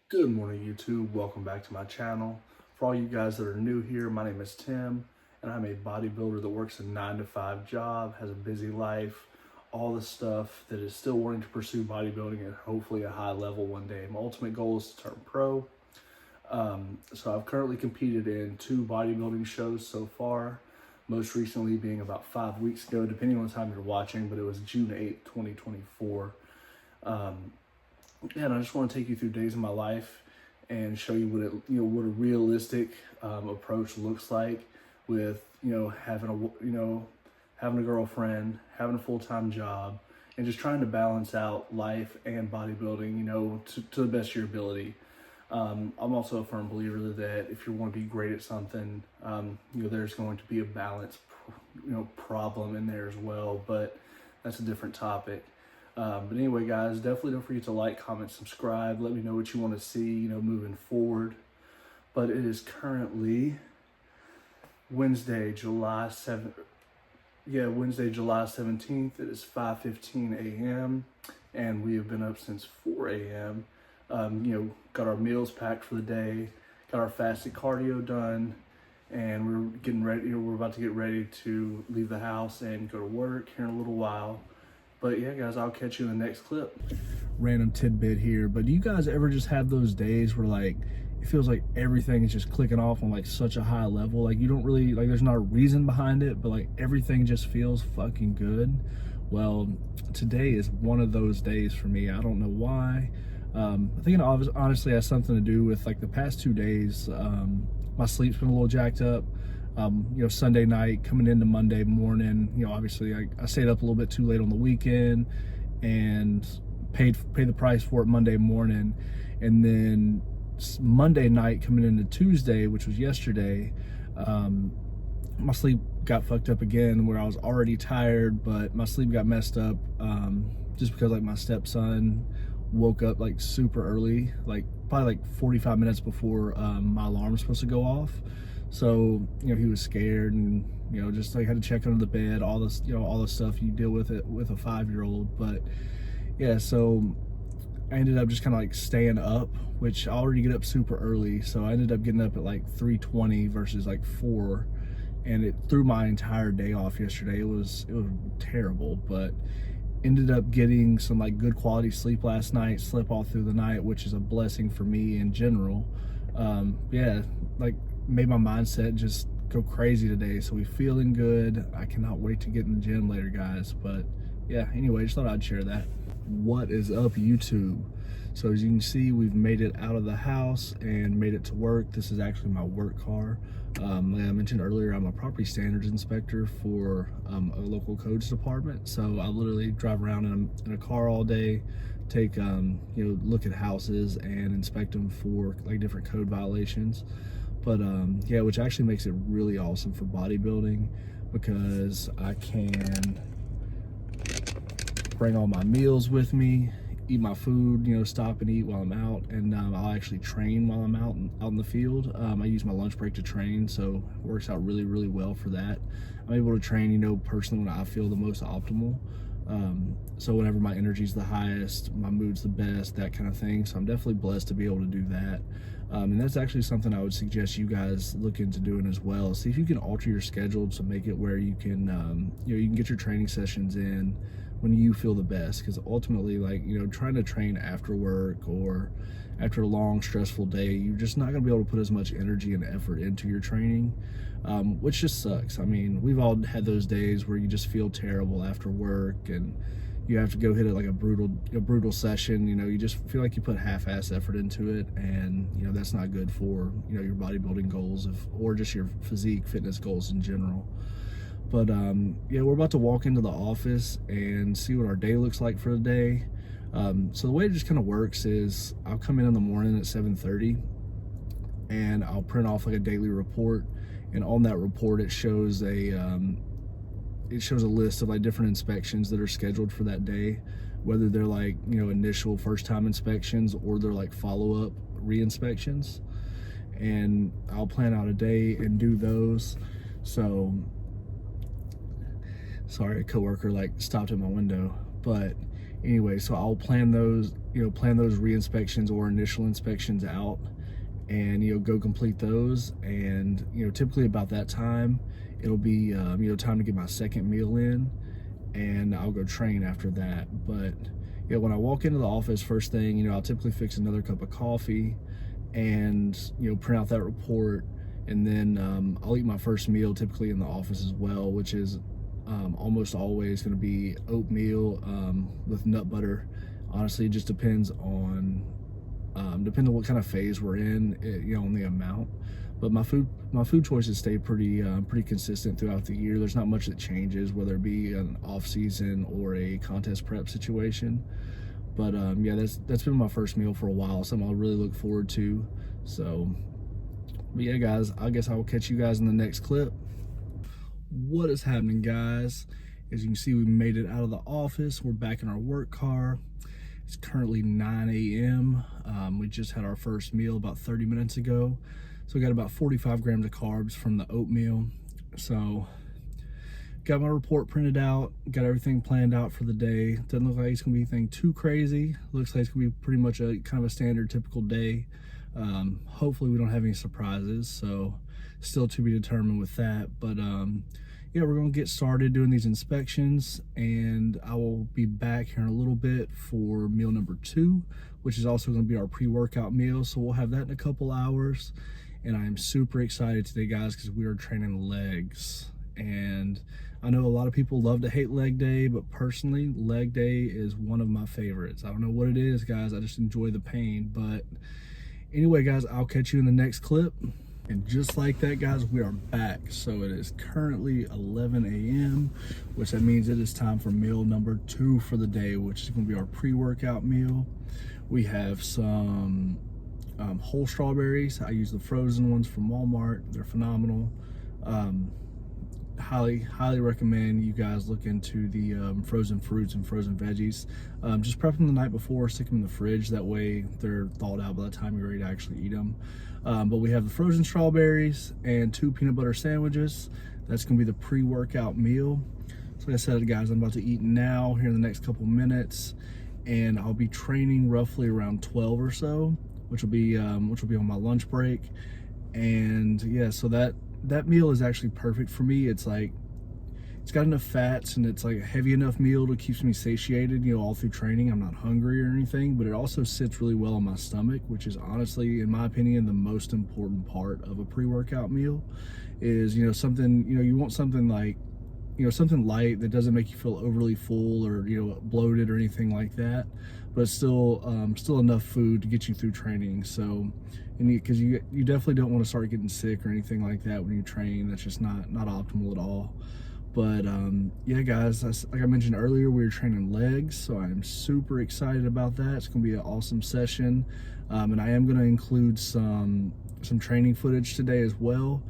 Good morning, YouTube. Welcome back to my channel. For all you guys that are new here, my name is Tim, and I'm a bodybuilder that works a 9-to-5 job, has a busy life, all the stuff that is still wanting to pursue bodybuilding at hopefully a high level one day. My ultimate goal is to turn pro. So I've currently competed in 2 bodybuilding shows so far, most recently being about 5 weeks ago, depending on the time you're watching, but it was June 8th, 2024. And I just want to take you through days of my life and show you what a realistic approach looks like with having a girlfriend, having a full-time job, and just trying to balance out life and bodybuilding to the best of your ability. I'm also a firm believer that if you want to be great at something, there's going to be a balance problem in there as well, but that's a different topic. But anyway, guys, definitely don't forget to like, comment, subscribe. Let me know what you want to see, moving forward. But it is currently Wednesday, July 7th. Yeah, Wednesday, July 17th. It is 5:15 a.m. and we have been up since 4 a.m. Got our meals packed for the day, got our fasted cardio done, and we're getting ready. We're about to get ready to leave the house and go to work here in a little while. But yeah, guys, I'll catch you in the next clip. Random tidbit here, but do you guys ever just have those days where it feels like everything is just clicking off on such a high level? Like you don't really, there's not a reason behind it, but everything just feels fucking good. Well, today is one of those days for me. I don't know why. I think it honestly has something to do with the past 2 days. My sleep's been a little jacked up. Sunday night coming into Monday morning, obviously I stayed up a little bit too late on the weekend and paid the price for it Monday morning. And then Monday night coming into Tuesday, which was yesterday, my sleep got fucked up again, where I was already tired, but my sleep got messed up just because my stepson woke up super early, probably 45 minutes before my alarm was supposed to go off. So he was scared, and just had to check under the bed, all this all the stuff you deal with it with a 5-year-old. But yeah, so I ended up just kind of staying up, which I already get up super early, so I ended up getting up at 3:20 versus 4, and it threw my entire day off yesterday. It was terrible, but ended up getting some good quality sleep last night, slept all through the night, which is a blessing for me in general. Yeah, made my mindset just go crazy today, so we feeling good. I cannot wait to get in the gym later, guys. But yeah, anyway, just thought I'd share that. What is up, YouTube? So as you can see, we've made it out of the house and made it to work. This is actually my work car. Like I mentioned earlier, I'm a property standards inspector for a local codes department. So I literally drive around in a car all day, take look at houses and inspect them for different code violations. But yeah, which actually makes it really awesome for bodybuilding, because I can bring all my meals with me, eat my food, stop and eat while I'm out, and I'll actually train while I'm out in the field. I use my lunch break to train, so it works out really, really well for that. I'm able to train, personally when I feel the most optimal. So whenever my energy's the highest, my mood's the best, that kind of thing. So I'm definitely blessed to be able to do that. And that's actually something I would suggest you guys look into doing as well. See if you can alter your schedule to make it where you can, you can get your training sessions in when you feel the best. Because ultimately, trying to train after work or after a long, stressful day, you're just not going to be able to put as much energy and effort into your training, which just sucks. I mean, we've all had those days where you just feel terrible after work and you have to go hit it a brutal session. You just feel like you put half-ass effort into it, and that's not good for your bodybuilding goals or just your physique fitness goals in general. But yeah, we're about to walk into the office and see what our day looks like for the day. So the way it just kind of works is I'll come in the morning at 7:30 and I'll print off a daily report, and on that report it shows a list of different inspections that are scheduled for that day, whether they're initial first-time inspections or they're follow-up re-inspections. And I'll plan out a day and do those. So sorry, a coworker stopped at my window. But anyway, so I'll plan those plan those re-inspections or initial inspections out, and go complete those. And typically about that time it'll be time to get my second meal in, and I'll go train after that. But when I walk into the office first thing, I'll typically fix another cup of coffee and print out that report, and then I'll eat my first meal typically in the office as well, which is almost always going to be oatmeal with nut butter. Honestly, it just depends on what kind of phase we're in, on the amount. But my food choices stay pretty consistent throughout the year. There's not much that changes, whether it be an off season or a contest prep situation. But that's been my first meal for a while, something I'll really look forward to. So, but yeah, guys, I guess I will catch you guys in the next clip. What is happening, guys? As you can see, we made it out of the office. We're back in our work car. It's currently 9 a.m. We just had our first meal about 30 minutes ago. So we got about 45 grams of carbs from the oatmeal. So got my report printed out, got everything planned out for the day. Doesn't look like it's gonna be anything too crazy. Looks like it's gonna be pretty much a kind of a standard typical day. Hopefully we don't have any surprises, so still to be determined with that. But yeah, we're gonna get started doing these inspections, and I will be back here in a little bit for meal number 2, which is also gonna be our pre-workout meal. So we'll have that in a couple hours. And I am super excited today, guys, because we are training legs. And I know a lot of people love to hate leg day, but personally, leg day is one of my favorites. I don't know what it is, guys. I just enjoy the pain. But anyway, guys, I'll catch you in the next clip. And just like that, guys, we are back. So it is currently 11 a.m., which that means it is time for meal number 2 for the day, which is going to be our pre-workout meal. We have some whole strawberries. I use the frozen ones from Walmart. They're phenomenal. Highly recommend you guys look into the frozen fruits and frozen veggies. Just prep them the night before, stick them in the fridge. That way they're thawed out by the time you're ready to actually eat them. But we have the frozen strawberries and 2 peanut butter sandwiches. That's gonna be the pre-workout meal. So like I said, guys, I'm about to eat now here in the next couple minutes, and I'll be training roughly around 12 or so, which will be on my lunch break. And yeah, so that meal is actually perfect for me. It's like, it's got enough fats, and it's like a heavy enough meal to keep me satiated, all through training. I'm not hungry or anything, but it also sits really well on my stomach, which is honestly, in my opinion, the most important part of a pre-workout meal. Is something, you want something like, something light that doesn't make you feel overly full or bloated or anything like that, but it's still enough food to get you through training. So, because you definitely don't want to start getting sick or anything like that when you train. That's just not optimal at all. But yeah, guys, like I mentioned earlier, we were training legs, so I'm super excited about that. It's gonna be an awesome session, and I am gonna include some training footage today as well.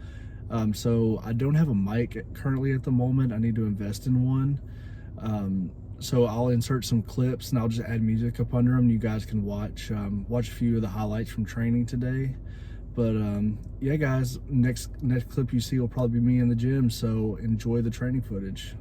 So I don't have a mic currently at the moment. I need to invest in one. So I'll insert some clips, and I'll just add music up under them. You guys can watch a few of the highlights from training today. But yeah, guys, next clip you see will probably be me in the gym. So enjoy the training footage.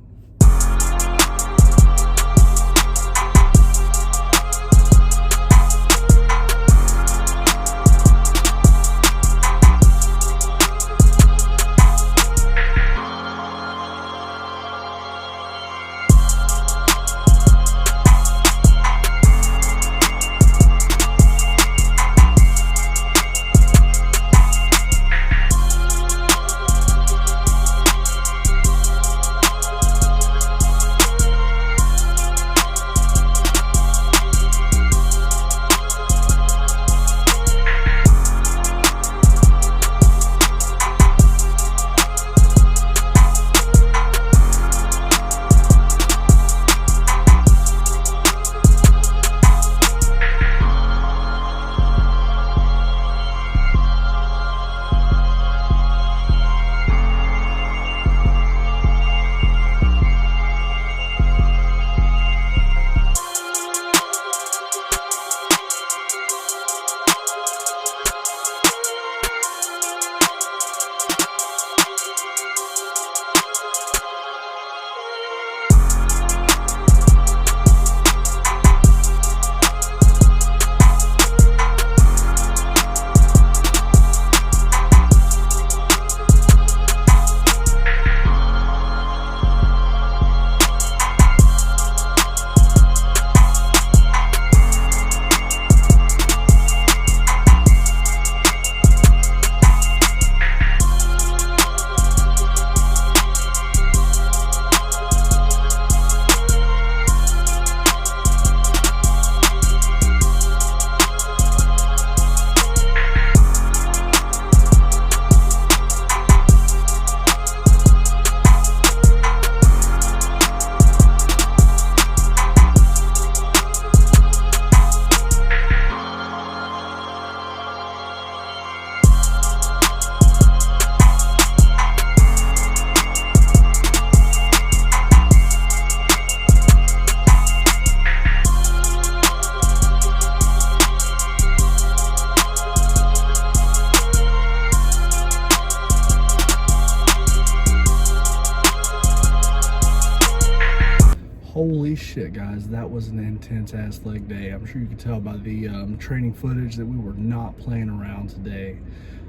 shit, guys, that was an intense ass leg day. I'm sure you could tell by the training footage that we were not playing around today.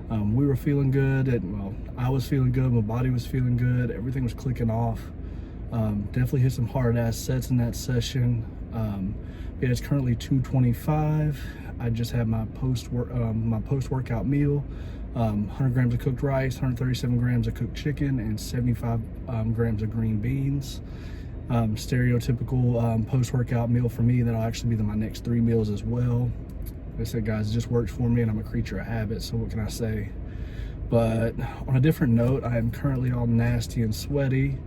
We were feeling good, well, I was feeling good, my body was feeling good, everything was clicking off. Definitely hit some hard ass sets in that session. Yeah, it's currently 2:25. I just had my post workout meal. 100 grams of cooked rice, 137 grams of cooked chicken, and 75 grams of green beans. Stereotypical post-workout meal for me. That'll actually be my next 3 meals as well. Like I said, guys, it just works for me, and I'm a creature of habit, so what can I say? But on a different note, I am currently all nasty and sweaty.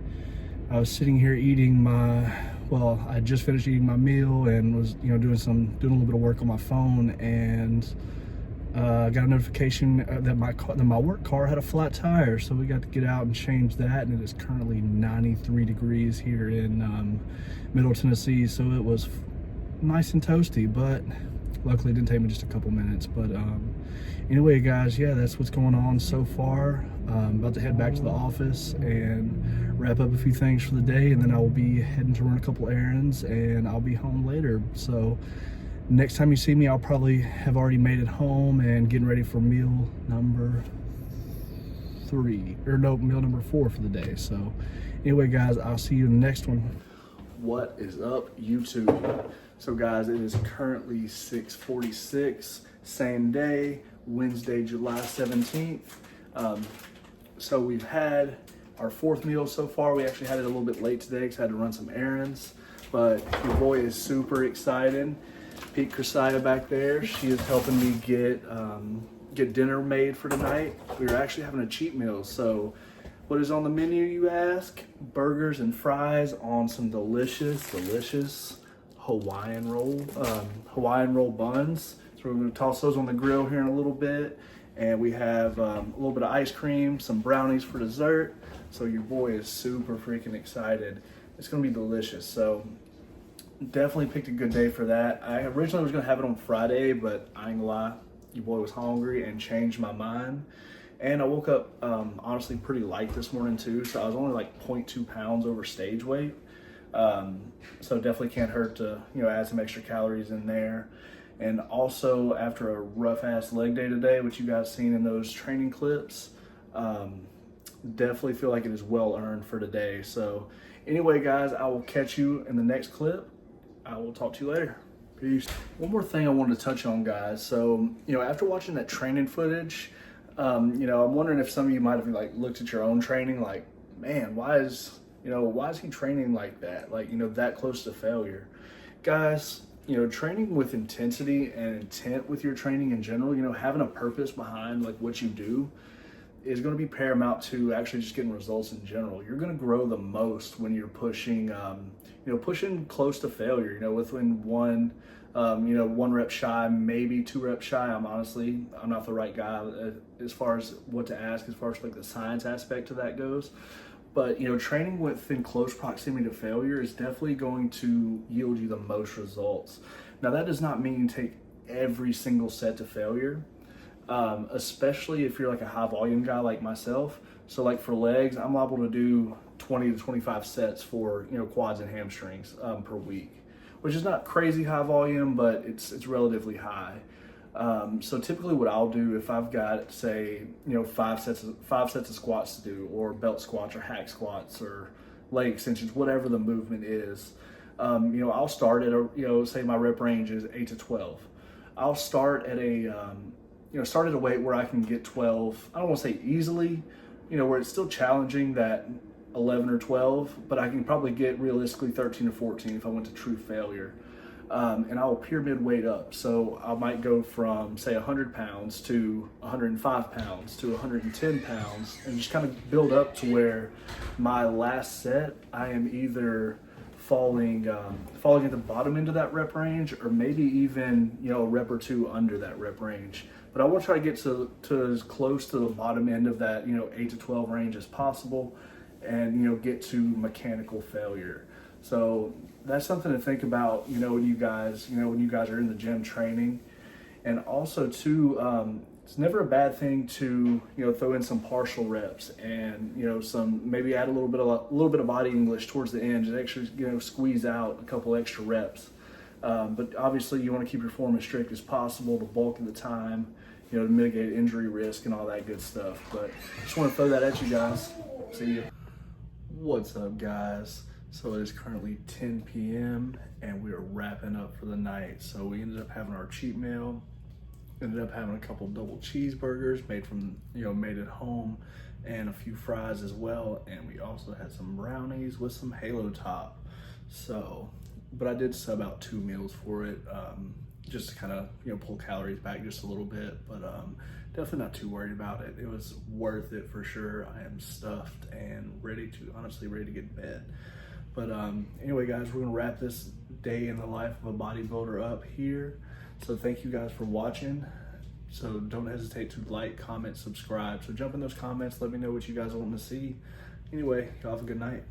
I was sitting here eating I just finished eating my meal and was, doing a little bit of work on my phone, and got a notification that my work car had a flat tire, so we got to get out and change that, and it is currently 93 degrees here in Middle Tennessee, so it was nice and toasty, but luckily it didn't take me just a couple minutes. But anyway, guys, yeah, that's what's going on so far. About to head back to the office and wrap up a few things for the day, and then I will be heading to run a couple errands, and I'll be home later. So next time you see me, I'll probably have already made it home and getting ready for meal number 4 for the day. So anyway, guys, I'll see you in the next one. What is up, YouTube? So guys, it is currently 6:46, same day, Wednesday, July 17th. So we've had our 4th meal so far. We actually had it a little bit late today because I had to run some errands, but your boy is super excited. Pete Krasaya back there, she is helping me get dinner made for tonight. We are actually having a cheat meal. So what is on the menu, you ask? Burgers and fries on some delicious Hawaiian roll buns. So we're gonna toss those on the grill here in a little bit. And we have a little bit of ice cream, some brownies for dessert. So your boy is super freaking excited. It's gonna be delicious. So definitely picked a good day for that. I originally was gonna have it on Friday, but I ain't gonna lie, your boy was hungry and changed my mind. And I woke up honestly pretty light this morning too, so I was only like 0.2 pounds over stage weight. So definitely can't hurt to add some extra calories in there. And also, after a rough ass leg day today, which you guys seen in those training clips, definitely feel like it is well earned for today. So anyway, guys, I will catch you in the next clip. I will talk to you later. Peace. One more thing I wanted to touch on, guys. So, after watching that training footage, I'm wondering if some of you might have looked at your own training, like, man, why is he training like that? That close to failure. Guys, training with intensity and intent with your training in general, having a purpose behind what you do is going to be paramount to actually just getting results in general. You're going to grow the most when you're pushing, pushing close to failure, within one rep shy, maybe 2 reps shy. I'm not the right guy as far as what to ask, as far as the science aspect to that goes. But, training within close proximity to failure is definitely going to yield you the most results. Now, that does not mean take every single set to failure, especially if you're a high volume guy like myself. So for legs, I'm liable to do 20 to 25 sets for, quads and hamstrings per week, which is not crazy high volume, but it's relatively high. So typically what I'll do if I've got, say, 5 sets of squats to do, or belt squats or hack squats or leg extensions, whatever the movement is, I'll start at say my rep range is 8 to 12. I'll start at a weight where I can get 12. I don't want to say easily, where it's still challenging that 11 or 12, but I can probably get realistically 13 or 14 if I went to true failure. And I will pyramid weight up. So I might go from, say, 100 pounds to 105 pounds to 110 pounds, and just kind of build up to where my last set, I am either falling at the bottom end of that rep range, or maybe even, a rep or 2 under that rep range. But I will try to get to as close to the bottom end of that, 8 to 12 range as possible, and, get to mechanical failure. So that's something to think about, when you guys are in the gym training. And also too, it's never a bad thing to, you know, throw in some partial reps and, you know, some, maybe add a little bit of body English towards the end and actually, you know, squeeze out a couple extra reps. But obviously you want to keep your form as strict as possible the bulk of the time, you know, to mitigate injury risk and all that good stuff. But just want to throw that at you guys. See you. What's up, guys? So it is currently 10 p.m. and we are wrapping up for the night. So we ended up having our cheat meal. Ended up having a couple double cheeseburgers made at home, and a few fries as well. And we also had some brownies with some Halo Top. So, but I did sub out 2 meals for it, just to kind of, you know, pull calories back just a little bit. But definitely not too worried about it. It was worth it for sure. I am stuffed and ready to get in bed. But anyway, guys, we're gonna wrap this day in the life of a bodybuilder up here. So thank you guys for watching. So don't hesitate to like, comment, subscribe. So jump in those comments, let me know what you guys want to see. Anyway, y'all have a good night.